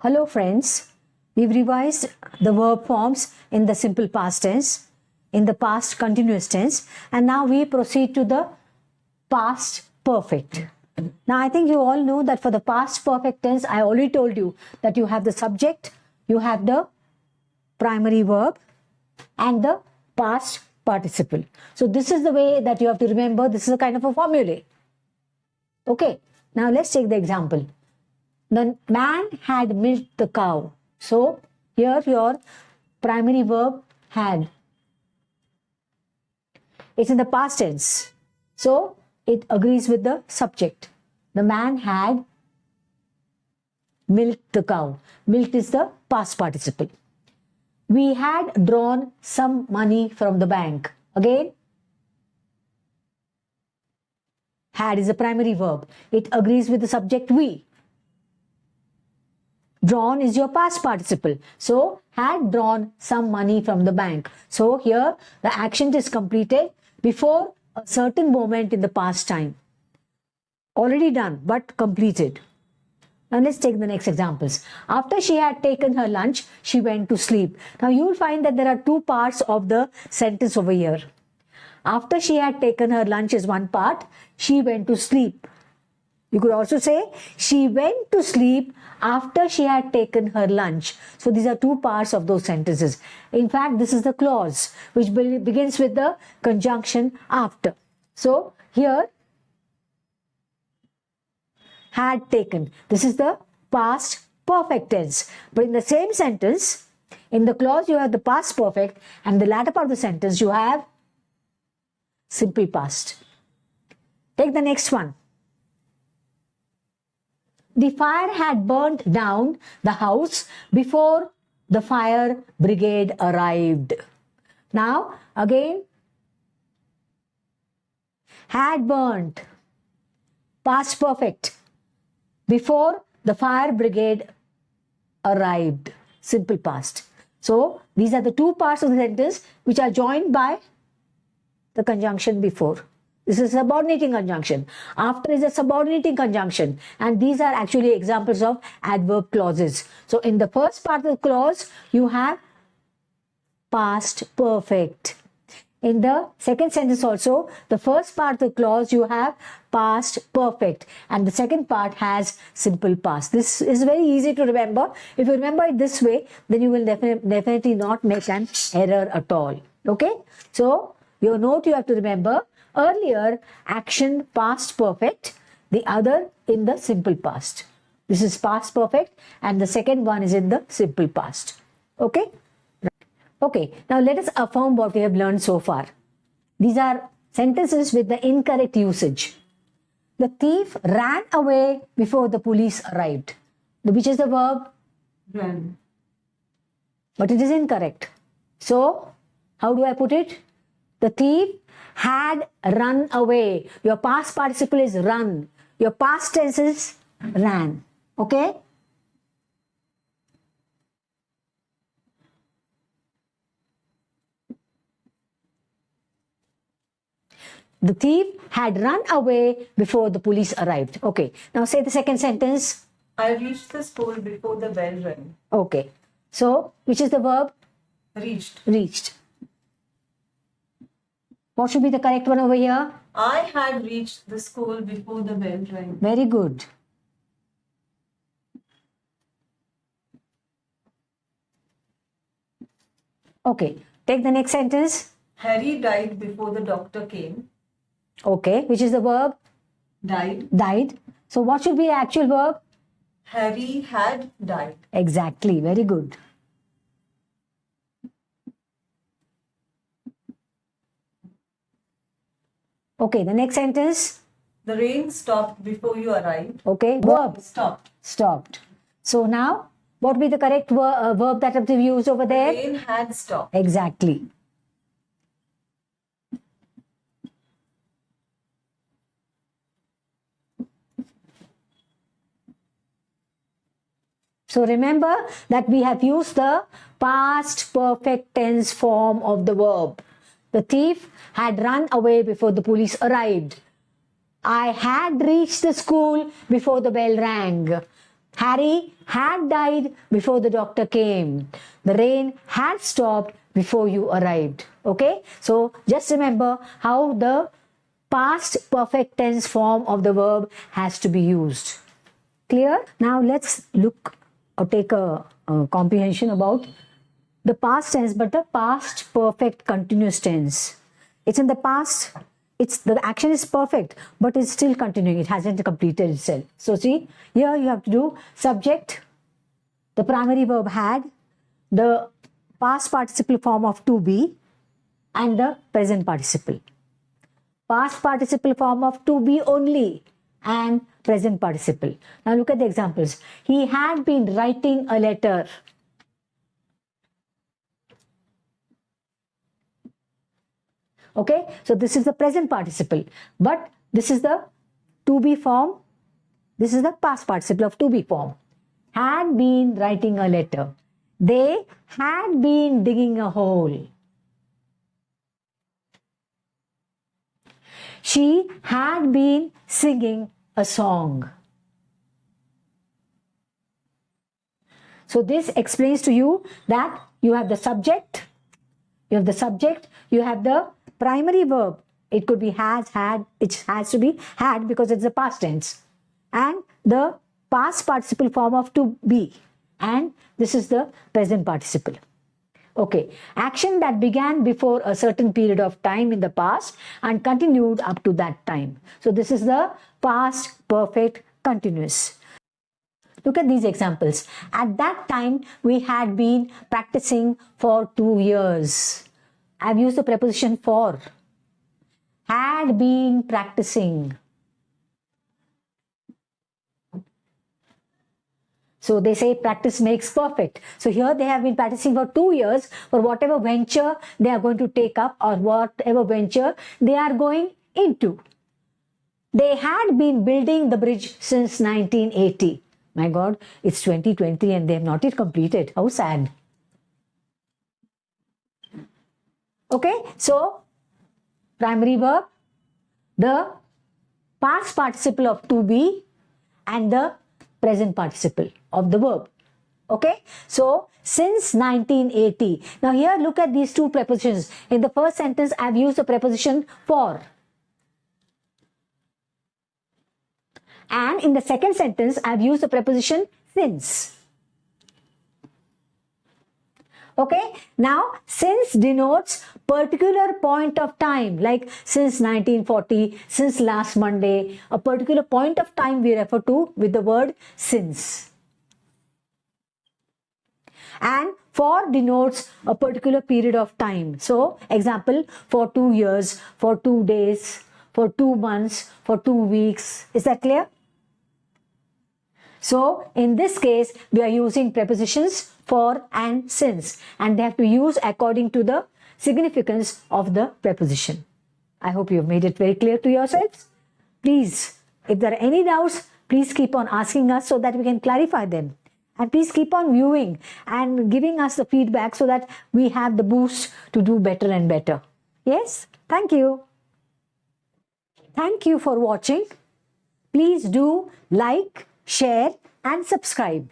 Hello friends, we've revised the verb forms in the simple past tense, in the past continuous tense, and now we proceed to the past perfect. Now I think you all know that for the past perfect tense, I already told you that you have the subject, you have the primary verb and the past participle. So this is the way that you have to remember. This is a kind of a formula. Okay, now let's take the example. The man had milked the cow. So here your primary verb had. It's in the past tense. So it agrees with the subject. The man had milked the cow. Milked is the past participle. We had drawn some money from the bank. Again, had is a primary verb. It agrees with the subject we. Drawn is your past participle. So, had drawn some money from the bank. So, here the action is completed before a certain moment in the past time. Already done, but completed. Now, let's take the next examples. After she had taken her lunch, she went to sleep. Now, you will find that there are two parts of the sentence over here. After she had taken her lunch is one part. She went to sleep. You could also say, she went to sleep after she had taken her lunch. So these are two parts of those sentences. In fact, this is the clause which begins with the conjunction after. So here, had taken. This is the past perfect tense. But in the same sentence, in the clause you have the past perfect, and the latter part of the sentence you have simple past. Take the next one. The fire had burnt down the house before the fire brigade arrived. Now, again, had burnt, past perfect, before the fire brigade arrived, simple past. So, these are the two parts of the sentence which are joined by the conjunction before. This is a subordinating conjunction. After is a subordinating conjunction. And these are actually examples of adverb clauses. So in the first part of the clause, you have past perfect. In the second sentence also, the first part of the clause, you have past perfect. And the second part has simple past. This is very easy to remember. If you remember it this way, then you will definitely not make an error at all. Okay? So, your note you have to remember. Earlier, action past perfect, the other in the simple past. This is past perfect and the second one is in the simple past. Okay? Okay, now let us affirm what we have learned so far. These are sentences with the incorrect usage. The thief ran away before the police arrived. Which is the verb? Ran. But it is incorrect. So, how do I put it? The thief had run away. Your past participle is run. Your past tense is ran. Okay? The thief had run away before the police arrived. Okay. Now say the second sentence. I reached the school before the bell rang. Okay. So, which is the verb? Reached. Reached. What should be the correct one over here? I had reached the school before the bell rang. Very good. Okay. Take the next sentence. Harry died before the doctor came. Okay. Which is the verb? Died. Died. So what should be the actual verb? Harry had died. Exactly. Very good. Okay. The next sentence. The rain stopped before you arrived. Okay. Verb. Stopped. Stopped. So now, what would be the correct verb that have to be used over there? The rain had stopped. Exactly. So remember that we have used the past perfect tense form of the verb. The thief had run away before the police arrived. I had reached the school before the bell rang. Harry had died before the doctor came. The rain had stopped before you arrived. Okay, so just remember how the past perfect tense form of the verb has to be used. Clear? Now let's look or take a comprehension about the past tense, but the past perfect continuous tense. It's in the past, the action is perfect, but it's still continuing. It hasn't completed itself. So see, here you have to do subject, the primary verb had, the past participle form of to be, and the present participle. Past participle form of to be only and present participle. Now look at the examples. He had been writing a letter. Okay, so this is the present participle, but this is the to be form. This is the past participle of to be form. Had been writing a letter. They had been digging a hole. She had been singing a song. So this explains to you that you have the subject, you have the primary verb. It could be has, had, it has to be had because it's the past tense. And the past participle form of to be. And this is the present participle. Okay, action that began before a certain period of time in the past and continued up to that time. So this is the past perfect continuous. Look at these examples. At that time, we had been practicing for 2 years. I've used the preposition for. Had been practicing. So they say practice makes perfect. So here they have been practicing for 2 years for whatever venture they are going to take up or whatever venture they are going into. They had been building the bridge since 1980. My God, it's 2020 and they have not yet completed. How sad. Okay, so primary verb, the past participle of to be and the present participle of the verb. Okay, so since 1980. Now here look at these two prepositions. In the first sentence I have used the preposition for. And in the second sentence I have used the preposition since. Okay, now since denotes particular point of time, like since 1940, since last Monday, a particular point of time we refer to with the word since. And for denotes a particular period of time. So example, for 2 years, for 2 days, for 2 months, for 2 weeks. Is that clear? So in this case, we are using prepositions for and since, and they have to use according to the significance of the preposition. I hope you have made it very clear to yourselves. Please, if there are any doubts, please keep on asking us so that we can clarify them. And please keep on viewing and giving us the feedback so that we have the boost to do better and better. Yes, thank you. Thank you for watching. Please do like, share and subscribe.